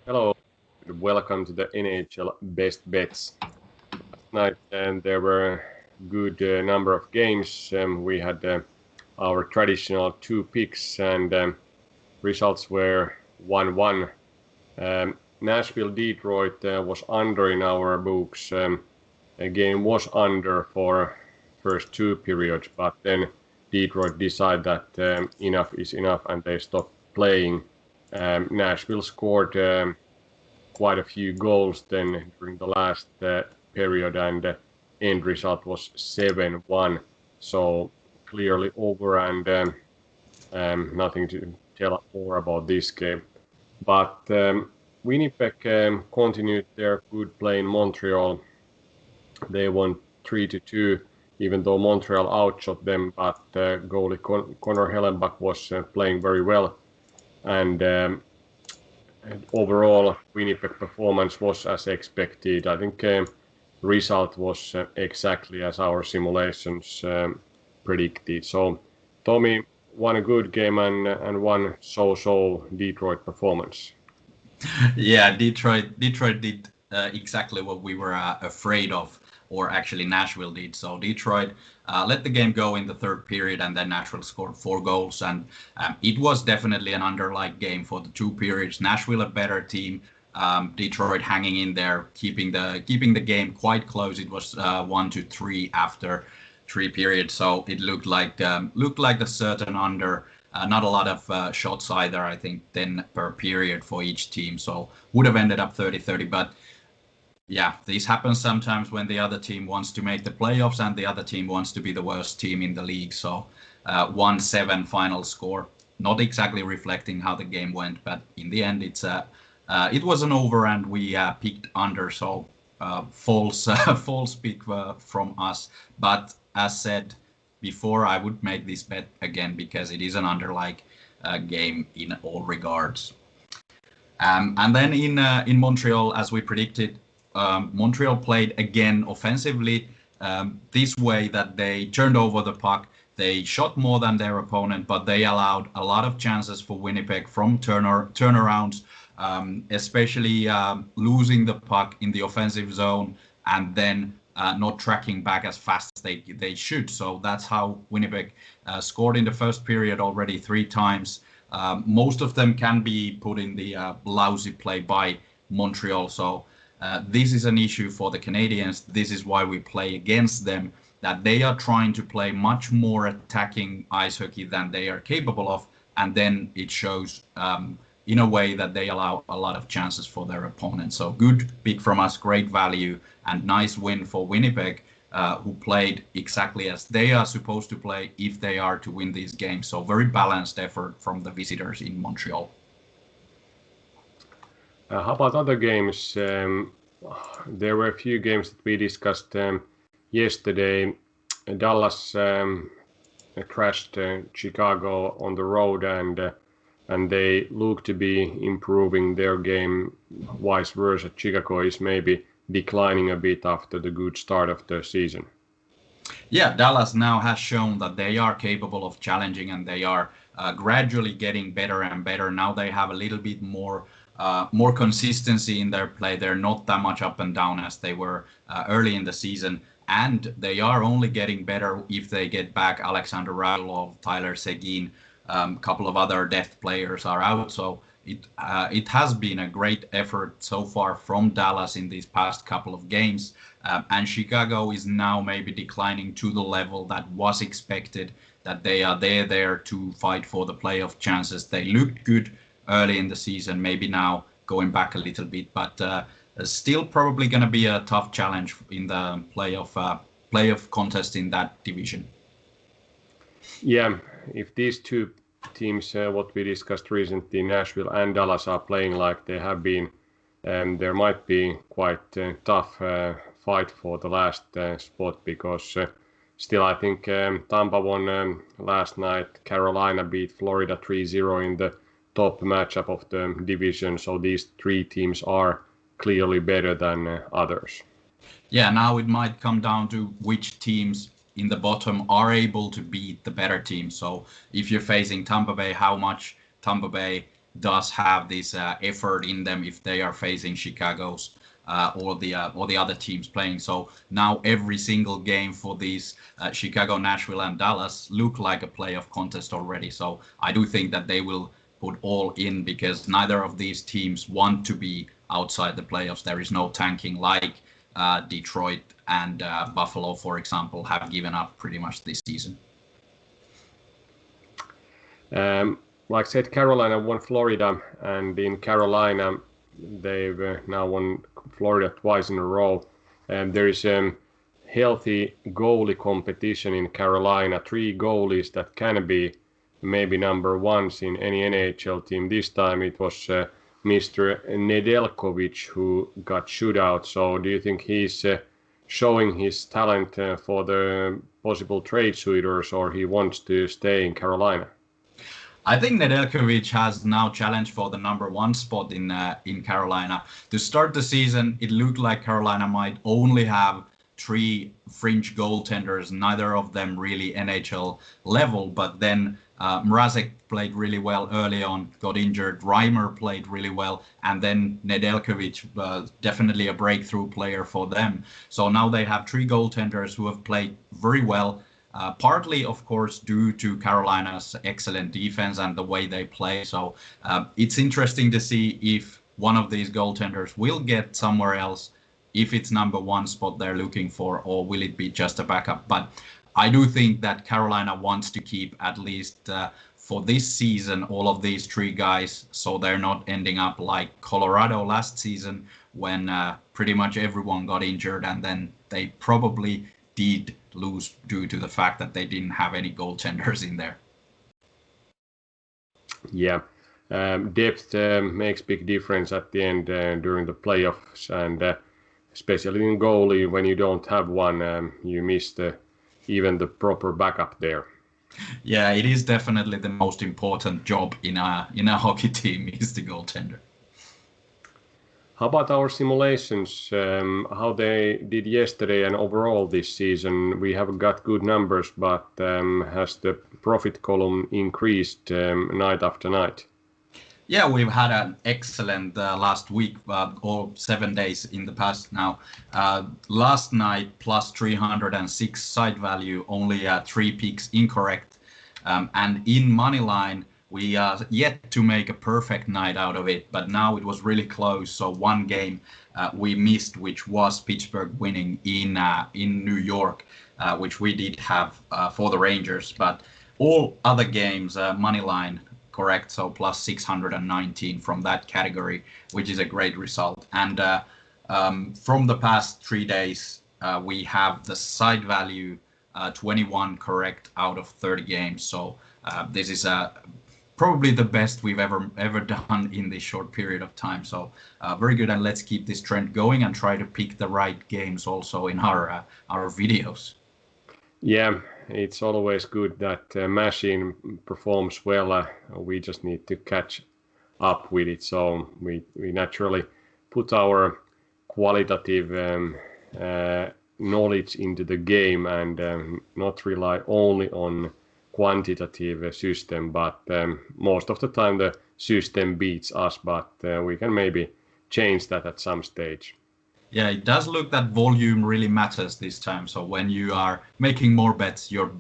Hello, and welcome to the NHL Best Bets. Last night there were a good number of games. We had our traditional two picks, and results were 1-1. Nashville Detroit was under in our books. A game was under for first two periods, but then Detroit decided that enough is enough, and they stopped playing. Nashville scored quite a few goals then during the last period, and the end result was 7-1. So clearly over, and nothing to tell more about this game. But Winnipeg continued their good play in Montreal. They won 3-2, even though Montreal outshot them. But goalie Connor Hellenbach was playing very well, and and overall, Winnipeg performance was as expected. I think result was exactly as our simulations predicted. So Tommy won a good game and one so-so Detroit performance. Yeah, Detroit did exactly what we were afraid of, or actually Nashville did. So Detroit let the game go in the third period, and then Nashville scored 4 goals, and it was definitely an underlike game for the 2 periods. Nashville a better team. Detroit hanging in there, keeping the game quite close. It was 1-3 after 3 periods, so it looked like a certain under. Not a lot of shots either, I think, 10 per period for each team. So would have ended up 30-30. But yeah, this happens sometimes when the other team wants to make the playoffs and the other team wants to be the worst team in the league. So 1-7 final score, not exactly reflecting how the game went, but in the end, it was an over and we picked under. So false false pick from us. But as said before, I would make this bet again because it is an underlike game in all regards. And then in Montreal, as we predicted, Montreal played again offensively this way that they turned over the puck. They shot more than their opponent, but they allowed a lot of chances for Winnipeg from turnarounds, especially losing the puck in the offensive zone and then not tracking back as fast as they should. So that's how Winnipeg scored in the first period already 3 times. Most of them can be put in the lousy play by Montreal. So this is an issue for the Canadiens. This is why we play against them, that they are trying to play much more attacking ice hockey than they are capable of. And then it shows in a way that they allow a lot of chances for their opponents. So good pick from us, great value, and nice win for Winnipeg, who played exactly as they are supposed to play if they are to win these games. So very balanced effort from the visitors in Montreal. How about other games? There were a few games that we discussed yesterday. Dallas crashed Chicago on the road, and they look to be improving their game. Vice versa, Chicago is maybe declining a bit after the good start of the season. Yeah, Dallas now has shown that they are capable of challenging and they are gradually getting better and better. Now they have a little bit more consistency in their play. They're not that much up and down as they were early in the season. And they are only getting better if they get back Alexander Radulov, Tyler Seguin, a couple of other depth players are out. So it has been a great effort so far from Dallas in these past couple of games. And Chicago is now maybe declining to the level that was expected, that they are there to fight for the playoff chances. They looked good early in the season, maybe now going back a little bit, but still probably going to be a tough challenge in the playoff contest in that division. Yeah, if these two teams, what we discussed recently, Nashville and Dallas, are playing like they have been, there might be quite a tough fight for the last spot because still I think Tampa won last night. Carolina beat Florida 3-0 in the top matchup of the division. So these three teams are clearly better than others. Yeah, now it might come down to which teams in the bottom are able to beat the better teams. So if you're facing Tampa Bay, how much Tampa Bay does have this effort in them if they are facing Chicago's or the other teams playing. So now every single game for these Chicago, Nashville, and Dallas look like a playoff contest already. So I do think that they will put all in because neither of these teams want to be outside the playoffs. There is no tanking like Detroit and Buffalo, for example, have given up pretty much this season. Like I said, Carolina won Florida, and in Carolina, they've now won Florida twice in a row. There is healthy goalie competition in Carolina. 3 goalies that can be maybe number ones in any NHL team. This time it was Mr. Nedeljkovic who got shut out. So do you think he's showing his talent for the possible trade suitors, or he wants to stay in Carolina? I think Nedeljkovic has now challenged for the number 1 spot in Carolina. To start the season, it looked like Carolina might only have 3 fringe goaltenders, neither of them really NHL level. But then Mrazek played really well early on, got injured. Reimer played really well, and then Nedeljkovic definitely a breakthrough player for them. So now they have 3 goaltenders who have played very well. Partly, of course, due to Carolina's excellent defense and the way they play. So it's interesting to see if one of these goaltenders will get somewhere else, if it's number 1 spot they're looking for, or will it be just a backup. But I do think that Carolina wants to keep at least for this season all of these 3 guys, so they're not ending up like Colorado last season when pretty much everyone got injured, and then they probably did lose due to the fact that they didn't have any goaltenders in there. Yeah, depth makes big difference at the end during the playoffs, and especially in goalie, when you don't have one, you miss even the proper backup there. Yeah, it is definitely the most important job in a hockey team is the goaltender. How about our simulations? How they did yesterday and overall this season? We have got good numbers, but has the profit column increased night after night? Yeah, we've had an excellent last week or 7 days in the past now. Last night plus 306 side value, only 3 picks incorrect. And in Moneyline, we are yet to make a perfect night out of it, but now it was really close. So 1 game we missed, which was Pittsburgh winning in New York, which we did have for the Rangers. But all other games, Moneyline, correct, so plus 619 from that category, which is a great result. And from the past 3 days, we have the side value 21 correct out of 30 games. So this is probably the best we've ever done in this short period of time. So very good, and let's keep this trend going and try to pick the right games also in our videos. Yeah, it's always good that machine performs well. We just need to catch up with it. So we naturally put our qualitative knowledge into the game and not rely only on quantitative system, but most of the time the system beats us, but we can maybe change that at some stage. Yeah, it does look that volume really matters this time. So when you are making more bets, you're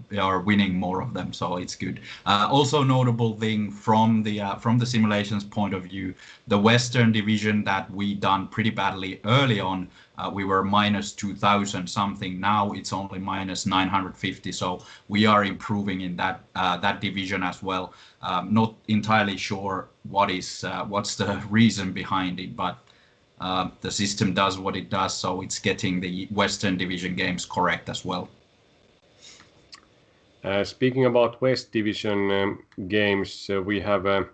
winning more of them. So it's good. Also notable thing from the simulations point of view, the Western Division that we done pretty badly early on. We were minus 2,000 something. Now it's only minus 950. So we are improving in that division as well. Not entirely sure what's the reason behind it, but the system does what it does, so it's getting the Western Division games correct as well. Speaking about West Division games, we have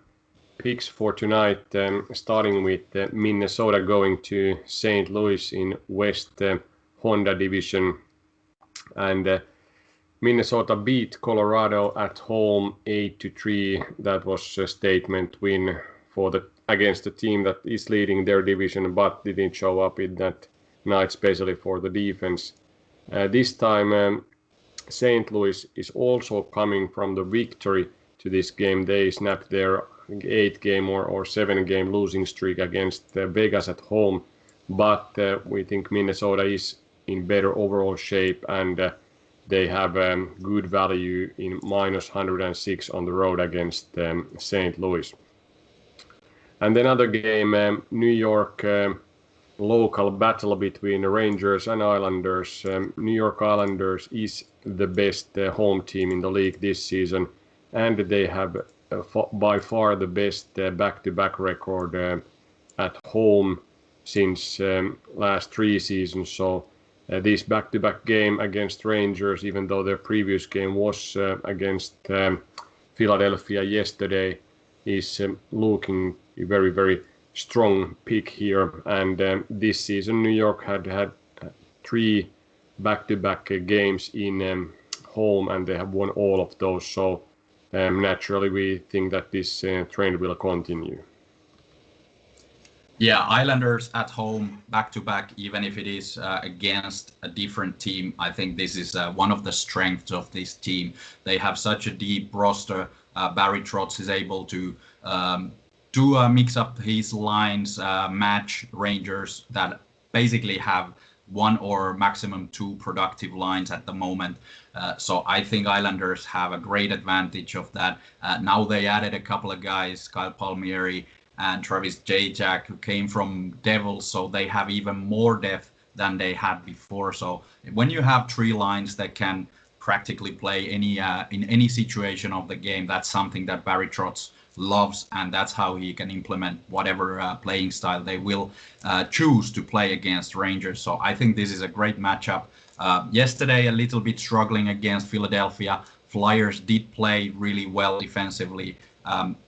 picks for tonight, starting with Minnesota going to St. Louis in West Honda Division. And Minnesota beat Colorado at home 8-3. That was a statement win against the team that is leading their division, but didn't show up in that night, especially for the defense. This time, St. Louis is also coming from the victory to this game. They snapped their 8-game or 7-game losing streak against Vegas at home. But we think Minnesota is in better overall shape, and they have good value in -106 on the road against St. Louis. And then other game, New York local battle between the Rangers and Islanders. New York Islanders is the best home team in the league this season, and they have by far the best back-to-back record at home since last 3 seasons. So this back-to-back game against Rangers, even though their previous game was against Philadelphia yesterday, is looking very, very strong pick here. And this season, New York had 3 back-to-back games in home, and they have won all of those. So naturally, we think that this trend will continue. Yeah, Islanders at home, back-to-back, even if it is against a different team. I think this is one of the strengths of this team. They have such a deep roster. Barry Trotz is able to mix up his lines, match Rangers that basically have 1 or maximum 2 productive lines at the moment. So I think Islanders have a great advantage of that. Now they added a couple of guys, Kyle Palmieri and Travis Zajac, who came from Devils, so they have even more depth than they had before. So when you have 3 lines that can practically play any in any situation of the game, that's something that Barry Trotz loves, and that's how he can implement whatever playing style they will choose to play against Rangers. So I think this is a great matchup. Yesterday, a little bit struggling against Philadelphia. Flyers did play really well defensively.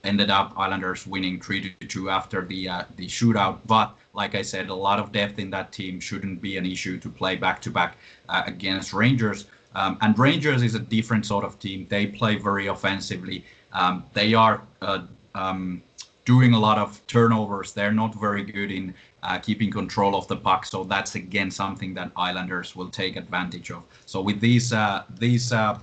Ended up Islanders winning 3-2 after the shootout. But like I said, a lot of depth in that team shouldn't be an issue to play back-to-back against Rangers. And Rangers is a different sort of team. They play very offensively. They are doing a lot of turnovers. They're not very good in keeping control of the puck. So that's again something that Islanders will take advantage of. So with these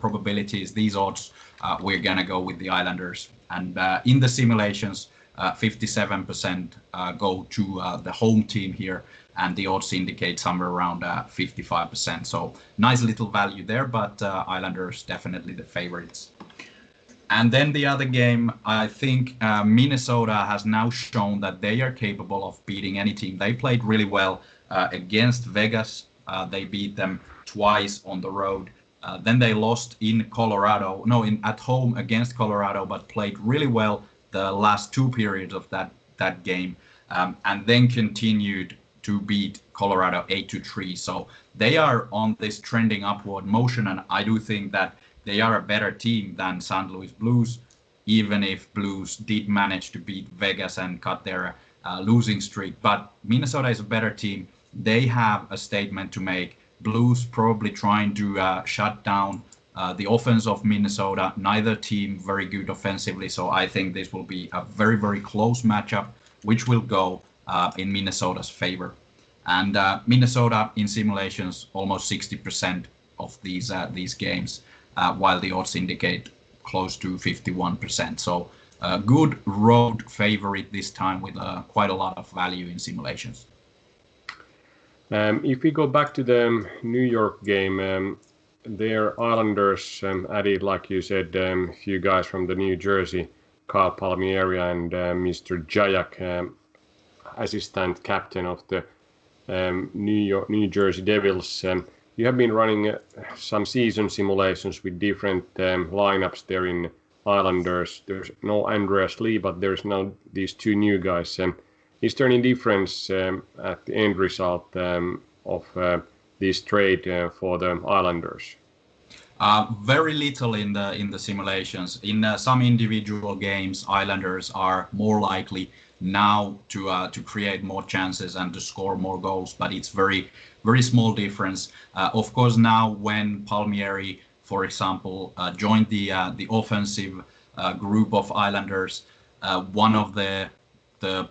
probabilities, these odds, we're gonna go with the Islanders. And in the simulations, 57% go to the home team here, and the odds indicate somewhere around 55%. So nice little value there, but Islanders definitely the favorites. And then the other game, I think Minnesota has now shown that they are capable of beating any team. They played really well against Vegas. They beat them twice on the road. Then they lost in Colorado, at home against Colorado, but played really well the last 2 periods of that game, and then continued to beat Colorado 8-3. So they are on this trending upward motion, and I do think that they are a better team than St. Louis Blues, even if Blues did manage to beat Vegas and cut their losing streak. But Minnesota is a better team. They have a statement to make. Blues probably trying to shut down the offense of Minnesota. Neither team very good offensively, so I think this will be a very, very close matchup, which will go in Minnesota's favor. And Minnesota in simulations almost 60% of these games, while the odds indicate close to 51%. So a good road favorite this time with quite a lot of value in simulations. If we go back to the New York game, their Islanders added, like you said, a few guys from the New Jersey, Kyle Palmieri and Mr. Zajac, assistant captain of the New Jersey Devils. You have been running some season simulations with different lineups there in Islanders. There's no Andreas Lee, but there's now these 2 new guys. Is there any difference at the end result of this trade for the Islanders? Very little in the simulations. In some individual games, Islanders are more likely now to create more chances and to score more goals, but it's very, very small difference. Of course, now when Palmieri, for example, joined the offensive group of Islanders, one of the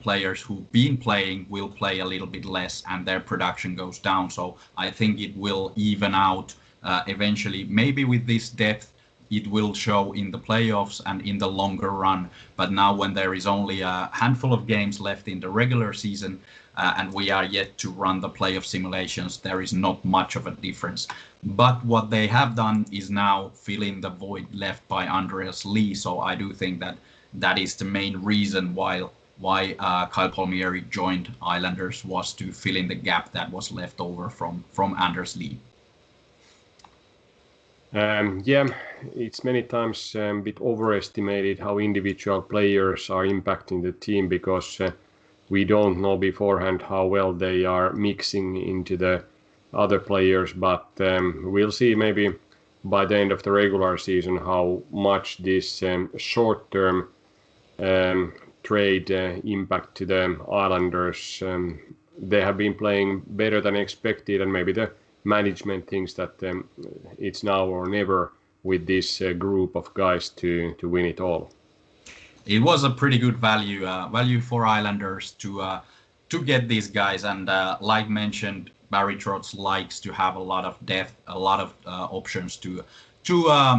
players who've been playing will play a little bit less and their production goes down. So I think it will even out eventually. Maybe with this depth, it will show in the playoffs and in the longer run. But now when there is only a handful of games left in the regular season, and we are yet to run the playoff simulations, there is not much of a difference. But what they have done is now fill in the void left by Andreas Lee. So I do think that that is the main reason why Kyle Palmieri joined Islanders, was to fill in the gap that was left over from Anders Lee. Yeah, it's many times a bit overestimated how individual players are impacting the team, because we don't know beforehand how well they are mixing into the other players. But we'll see maybe by the end of the regular season how much this short-term trade impact to the Islanders. They have been playing better than expected, and maybe the management thinks that it's now or never with this group of guys to win it all. It was a pretty good value for Islanders to get these guys, and like mentioned, Barry Trotz likes to have a lot of depth, a lot of options to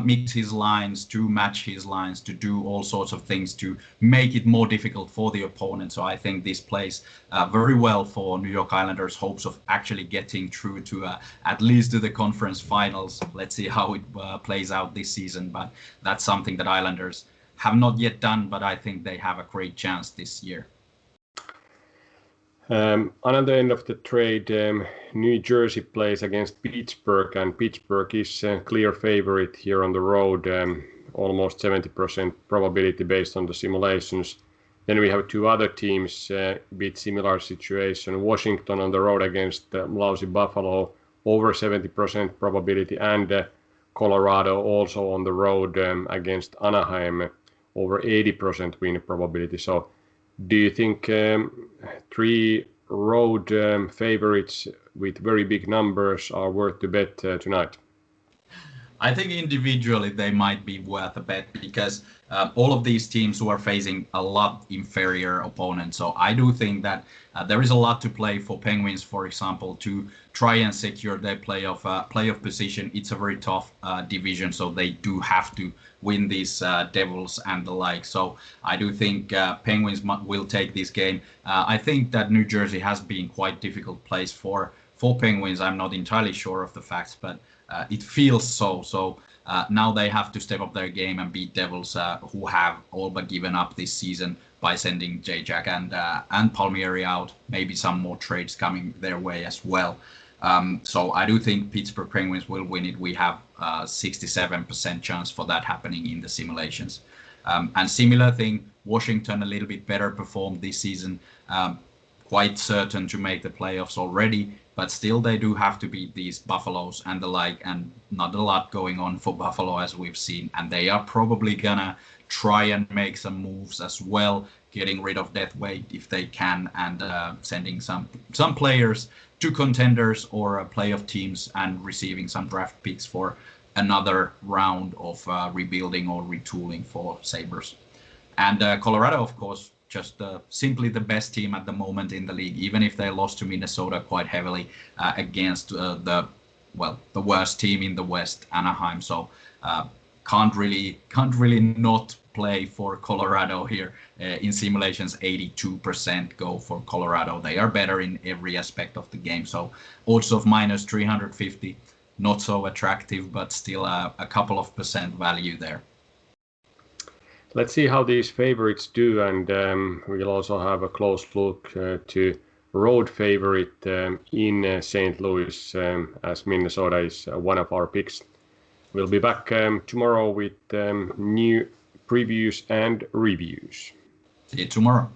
mix his lines, to match his lines, to do all sorts of things to make it more difficult for the opponent. So I think this plays very well for New York Islanders' hopes of actually getting through to at least to the conference finals. Let's see how it plays out this season, but that's something that Islanders have not yet done, but I think they have a great chance this year. Another end of the trade, New Jersey plays against Pittsburgh, and Pittsburgh is a clear favorite here on the road, almost 70% probability based on the simulations. Then we have two other teams, bit similar situation. Washington on the road against lousy Buffalo, over 70% probability, and Colorado also on the road against Anaheim, over 80% win probability. So do you think three road favorites with very big numbers are worth the bet tonight? I think individually they might be worth a bet, because all of these teams who are facing a lot inferior opponents. So I do think that there is a lot to play for Penguins, for example, to try and secure their playoff position. It's a very tough division, so they do have to win these Devils and the like. So I do think Penguins will take this game. I think that New Jersey has been quite difficult place for Penguins. I'm not entirely sure of the facts, but it feels so. So now they have to step up their game and beat Devils, who have all but given up this season by sending Jacek and Palmieri out. Maybe some more trades coming their way as well. So I do think Pittsburgh Penguins will win it. We have 67% chance for that happening in the simulations. And similar thing, Washington a little bit better performed this season. Quite certain to make the playoffs already, but still they do have to beat these Buffaloes and the like, and not a lot going on for Buffalo as we've seen, and they are probably gonna try and make some moves as well, getting rid of death weight if they can, and sending some players to contenders or playoff teams and receiving some draft picks for another round of rebuilding or retooling for Sabres. And Colorado, of course, just simply the best team at the moment in the league, even if they lost to Minnesota quite heavily against the worst team in the West, Anaheim. So can't really not play for Colorado here. In simulations, 82% go for Colorado. They are better in every aspect of the game. So odds of minus 350, not so attractive, but still a couple of percent value there. Let's see how these favorites do, and we'll also have a close look to road favorite in St. Louis, as Minnesota is one of our picks. We'll be back tomorrow with new previews and reviews. See you tomorrow.